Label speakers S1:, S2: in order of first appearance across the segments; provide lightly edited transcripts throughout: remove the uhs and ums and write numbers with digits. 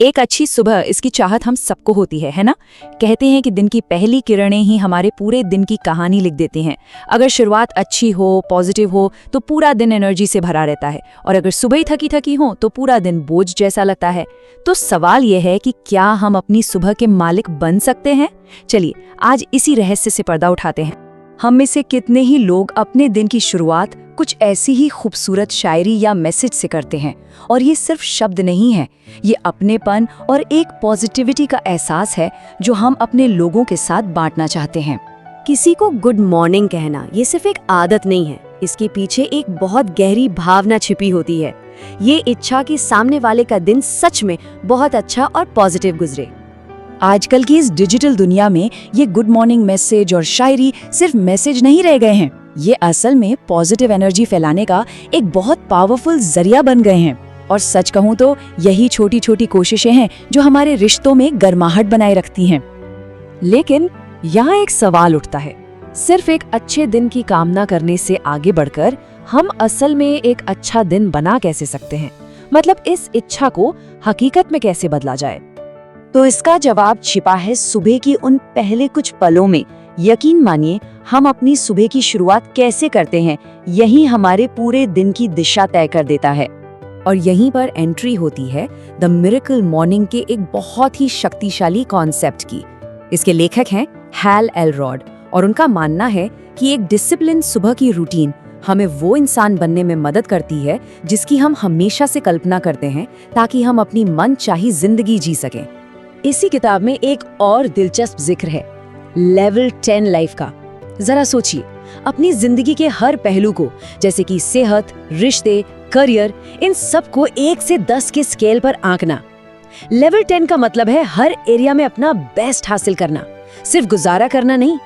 S1: एक अच्छी सुबह, इसकी चाहत हम सबको होती है ना। कहते हैं कि दिन की पहली किरणें ही हमारे पूरे दिन की कहानी लिख देती हैं। अगर शुरुआत अच्छी हो, पॉजिटिव हो, तो पूरा दिन एनर्जी से भरा रहता है, और अगर सुबह ही थकी थकी हो तो पूरा दिन बोझ जैसा लगता है। तो सवाल यह है कि क्या हम अपनी सुबह के मालिक बन सकते हैं? चलिए आज इसी रहस्य से पर्दा उठाते हैं। हम में से कितने ही लोग अपने दिन की शुरुआत कुछ ऐसी ही खूबसूरत शायरी या मैसेज से करते हैं, और ये सिर्फ शब्द नहीं है, ये अपनेपन और एक पॉजिटिविटी का एहसास है जो हम अपने लोगों के साथ बांटना चाहते हैं।
S2: किसी को गुड मॉर्निंग कहना ये सिर्फ एक आदत नहीं है, इसके पीछे एक बहुत गहरी भावना छिपी होती है। ये इच्छा कि सामने वाले का दिन सच में बहुत अच्छा और पॉजिटिव गुजरे।
S1: आजकल की इस डिजिटल दुनिया में ये गुड मॉर्निंग मैसेज और शायरी सिर्फ मैसेज नहीं रह गए हैं, ये असल में पॉजिटिव एनर्जी फैलाने का एक बहुत पावरफुल जरिया बन गए हैं। और सच कहूँ तो यही छोटी छोटी कोशिशें हैं जो हमारे रिश्तों में गर्माहट बनाए रखती हैं। लेकिन यहाँ एक सवाल उठता है, सिर्फ एक अच्छे दिन की कामना करने से आगे बढ़कर हम असल में एक अच्छा दिन बना कैसे सकते हैं? मतलब इस इच्छा को हकीकत में कैसे बदला जाए? तो इसका जवाब छिपा है सुबह की उन पहले कुछ पलों में। यकीन मानिए, हम अपनी सुबह की शुरुआत कैसे करते हैं, यही हमारे पूरे दिन की दिशा तय कर देता है। और यहीं पर एंट्री होती है द मिरेकल मॉर्निंग के एक बहुत ही शक्तिशाली कॉन्सेप्ट की। इसके लेखक हैं हैल एलरॉड, और उनका मानना है कि एक डिसिप्लिन सुबह की रूटीन हमें वो इंसान बनने में मदद करती है जिसकी हम हमेशा से कल्पना करते हैं, ताकि हम अपनी मनचाही जिंदगी जी सकें। इसी किताब में एक और दिलचस्प जिक्र है लेवल 10 लाइफ का। जरा सोचिए, अपनी जिंदगी के हर पहलू को, जैसे कि सेहत, रिश्ते, करियर, इन सब को 1 से 10 के स्केल पर आंकना। लेवल 10 का मतलब है हर एरिया में अपना बेस्ट हासिल करना, सिर्फ गुजारा करना नहीं।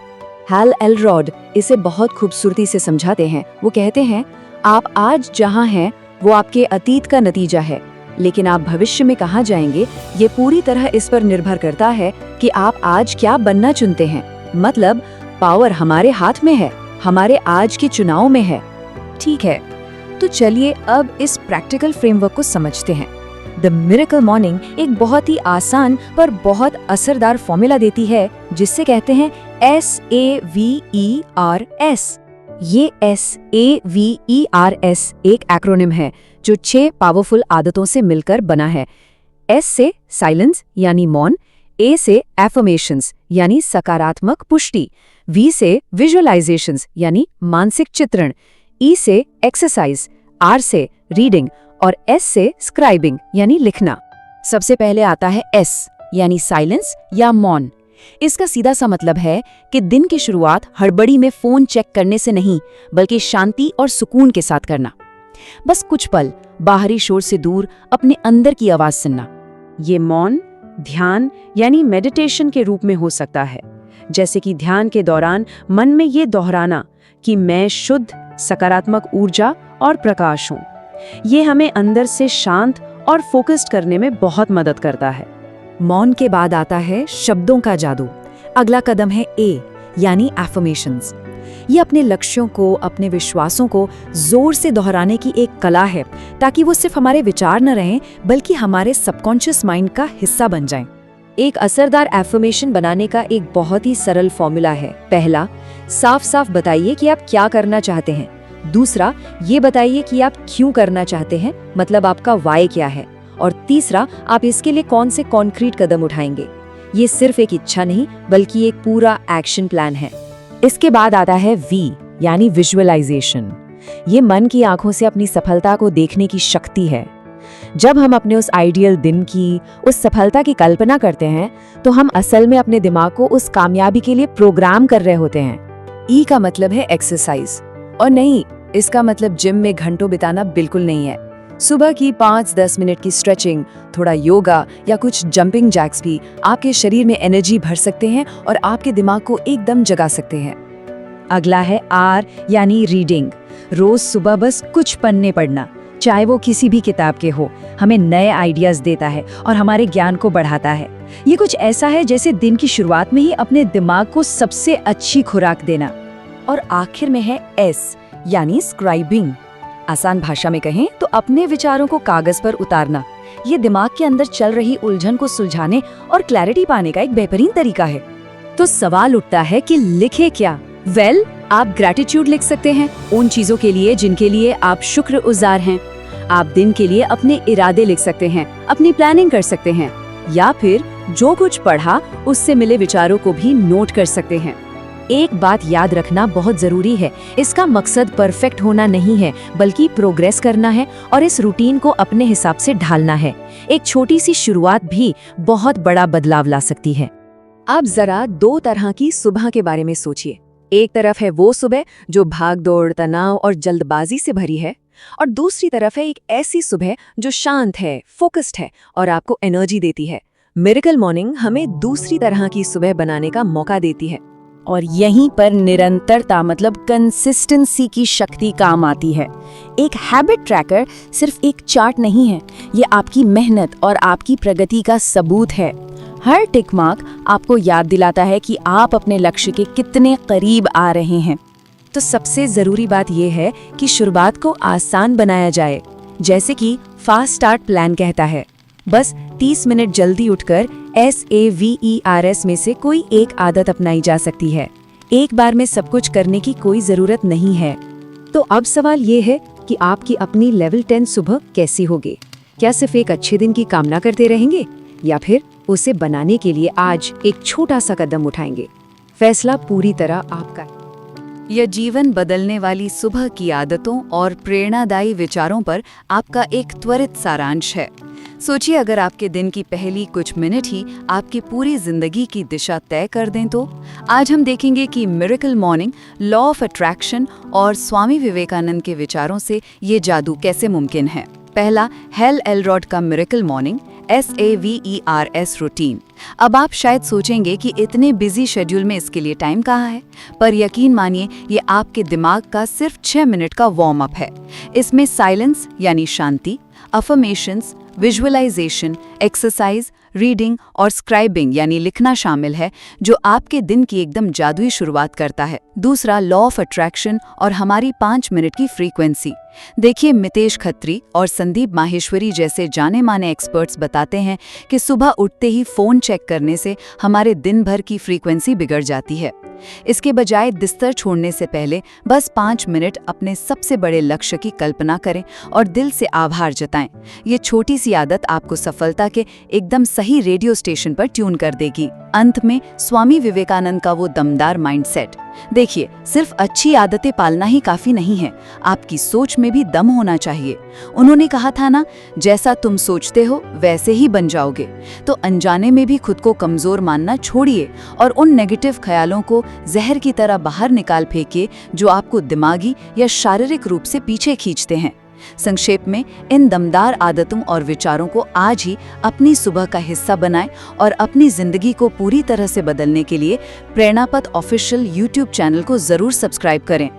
S1: हैल एलरॉड इसे बहुत खूबसूरती से समझाते हैं। वो कहते हैं, आप आज जहां हैं वो आपके अतीत का नतीजा है, लेकिन आप भविष्य में कहाँ जाएंगे ये पूरी तरह इस पर निर्भर करता है कि आप आज क्या बनना चुनते हैं। मतलब पावर हमारे हाथ में है, हमारे आज के चुनाव में है। ठीक है, तो चलिए अब इस प्रैक्टिकल फ्रेमवर्क को समझते हैं। द मिरेकल मॉर्निंग एक बहुत ही आसान पर बहुत असरदार फॉर्मूला देती है, जिससे कहते हैं SAVERS। ये SAVERS एक एक्रोनिम है जो 6 पावरफुल आदतों से मिलकर बना है। S से साइलेंस यानी मौन, A से एफर्मेशंस यानी सकारात्मक पुष्टि, V से विजुअलाइजेशंस यानी मानसिक चित्रण, E से एक्सरसाइज, R से रीडिंग और S से स्क्राइबिंग यानी लिखना। सबसे पहले आता है S यानी साइलेंस या मौन। इसका सीधा सा मतलब है कि दिन की शुरुआत हड़बड़ी में फोन चेक करने से नहीं, बल्कि शांति और सुकून के साथ करना। बस कुछ पल बाहरी शोर से दूर अपने अंदर की आवाज सुनना। ये मौन ध्यान यानी मेडिटेशन के रूप में हो सकता है, जैसे कि ध्यान के दौरान मन में ये दोहराना कि मैं शुद्ध, सकारात्मक ऊर्जा और प्रकाश हूँ। ये हमें अंदर से शांत और फोकस्ड करने में बहुत मदद करता है। मौन के बाद आता है शब्दों का जादू। अगला कदम है A यानी एफर्मेशंस। ये अपने लक्ष्यों को, अपने विश्वासों को जोर से दोहराने की एक कला है, ताकि वो सिर्फ हमारे विचार न रहें बल्कि हमारे सबकॉन्शियस माइंड का हिस्सा बन जाएं। एक असरदार एफर्मेशन बनाने का एक बहुत ही सरल फॉर्मूला है। पहला, साफ साफ बताइए कि आप क्या करना चाहते हैं। दूसरा, ये बताइए कि आप क्यों करना चाहते हैं, मतलब आपका वाई क्या है। और तीसरा, आप इसके लिए कौन से कॉन्क्रीट कदम उठाएंगे। ये सिर्फ एक इच्छा नहीं, बल्कि एक पूरा एक्शन प्लान है। इसके बाद आता है V यानी विजुअलाइजेशन। ये मन की आंखों से अपनी सफलता को देखने की शक्ति है। जब हम अपने उस आइडियल दिन की, उस सफलता की कल्पना करते हैं, तो हम असल में अपने दिमाग को उस कामयाबी के लिए प्रोग्राम कर रहे होते हैं। E का मतलब है एक्सरसाइज, और नहीं, इसका मतलब जिम में घंटों बिताना बिल्कुल नहीं है। सुबह की 5-10 मिनट की स्ट्रेचिंग, थोड़ा योगा या कुछ जंपिंग जैक्स भी आपके शरीर में एनर्जी भर सकते हैं और आपके दिमाग को एकदम जगा सकते हैं। अगला है R यानी रीडिंग। रोज सुबह बस कुछ पन्ने पढ़ना, चाहे वो किसी भी किताब के हो, हमें नए आइडियाज देता है और हमारे ज्ञान को बढ़ाता है। ये कुछ ऐसा है जैसे दिन की शुरुआत में ही अपने दिमाग को सबसे अच्छी खुराक देना। और आखिर में है S यानी स्क्राइबिंग। आसान भाषा में कहें तो अपने विचारों को कागज पर उतारना। ये दिमाग के अंदर चल रही उलझन को सुलझाने और क्लैरिटी पाने का एक बेहतरीन तरीका है। तो सवाल उठता है कि लिखे क्या? वेल, आप ग्रैटिट्यूड लिख सकते हैं उन चीजों के लिए जिनके लिए आप शुक्रगुजार हैं। आप दिन के लिए अपने इरादे लिख सकते हैं, अपनी प्लानिंग कर सकते हैं, या फिर जो कुछ पढ़ा उससे मिले विचारों को भी नोट कर सकते हैं। एक बात याद रखना बहुत जरूरी है, इसका मकसद परफेक्ट होना नहीं है, बल्कि प्रोग्रेस करना है और इस रूटीन को अपने हिसाब से ढालना है। एक छोटी सी शुरुआत भी बहुत बड़ा बदलाव ला सकती है। अब जरा दो तरह की सुबह के बारे में सोचिए। एक तरफ है वो सुबह जो भाग दौड़, तनाव और जल्दबाजी से भरी है, और दूसरी तरफ है एक ऐसी सुबह जो शांत है, फोकस्ड है और आपको एनर्जी देती है। मिरेकल मॉर्निंग हमें दूसरी तरह की सुबह बनाने का मौका देती है, और यहीं पर निरंतरता मतलब कंसिस्टेंसी की शक्ति काम आती है। एक हैबिट ट्रैकर सिर्फ एक चार्ट नहीं है, ये आपकी मेहनत और आपकी प्रगति का सबूत है। हर टिक मार्क आपको याद दिलाता है कि आप अपने लक्ष्य के कितने करीब आ रहे हैं। तो सबसे जरूरी बात यह है कि शुरुआत को आसान बनाया जाए, जैसे कि फास्ट स्टार्ट प्लान कहता है। बस 30 मिनट जल्दी उठकर SAVERS में से कोई एक आदत अपनाई जा सकती है। एक बार में सब कुछ करने की कोई जरूरत नहीं है। तो अब सवाल ये है कि आपकी अपनी लेवल 10 सुबह कैसी होगी? क्या सिर्फ एक अच्छे दिन की कामना करते रहेंगे, या फिर उसे बनाने के लिए आज एक छोटा सा कदम उठाएंगे? फैसला पूरी तरह आपका है। यह जीवन बदलने वाली सुबह की आदतों और प्रेरणादायी विचारों पर आपका एक त्वरित सारांश है। सोचिए, अगर आपके दिन की पहली कुछ मिनट ही आपकी पूरी जिंदगी की दिशा तय कर दें तो। आज हम देखेंगे कि miracle morning, law of attraction और स्वामी विवेकानंद के विचारों से ये जादू कैसे मुमकिन है। पहला, हेल एलरॉड का मिरेकल मॉर्निंग SAVERS रूटीन। अब आप शायद सोचेंगे कि इतने बिजी शेड्यूल में इसके लिए टाइम कहाँ है, पर यकीन मानिए ये आपके दिमाग का सिर्फ 6 मिनट का वार्म अप है। इसमें साइलेंस यानी शांति, अफर्मेशंस, विजुअलाइजेशन, एक्सरसाइज, रीडिंग और स्क्राइबिंग यानी लिखना शामिल है, जो आपके दिन की एकदम जादुई शुरुआत करता है। दूसरा, लॉ ऑफ अट्रैक्शन और हमारी 5 मिनट की फ्रीक्वेंसी। देखिए, मितेश खत्री और संदीप माहेश्वरी जैसे जाने माने एक्सपर्ट्स बताते हैं कि सुबह उठते ही फोन चेक करने से हमारे दिन भर की फ्रीक्वेंसी बिगड़ जाती है। इसके बजाय बिस्तर छोड़ने से पहले बस 5 मिनट अपने सबसे बड़े लक्ष्य की कल्पना करें और दिल से आभार जताएं। ये छोटी सी आदत आपको सफलता के एकदम सही रेडियो स्टेशन पर ट्यून कर देगी। अंत में, स्वामी विवेकानंद का वो दमदार माइंडसेट। देखिए, सिर्फ अच्छी आदतें पालना ही काफी नहीं है, आपकी सोच में भी दम होना चाहिए। उन्होंने कहा था ना, जैसा तुम सोचते हो वैसे ही बन जाओगे। तो अनजाने में भी खुद को कमजोर मानना छोड़िए और उन नेगेटिव ख्यालों को जहर की तरह बाहर निकाल फेंकिए जो आपको दिमागी या शारीरिक रूप से पीछे खींचते हैं। संक्षेप में, इन दमदार आदतों और विचारों को आज ही अपनी सुबह का हिस्सा बनाएं और अपनी जिंदगी को पूरी तरह से बदलने के लिए प्रेरणापथ ऑफिशियल YouTube चैनल को जरूर सब्सक्राइब करें।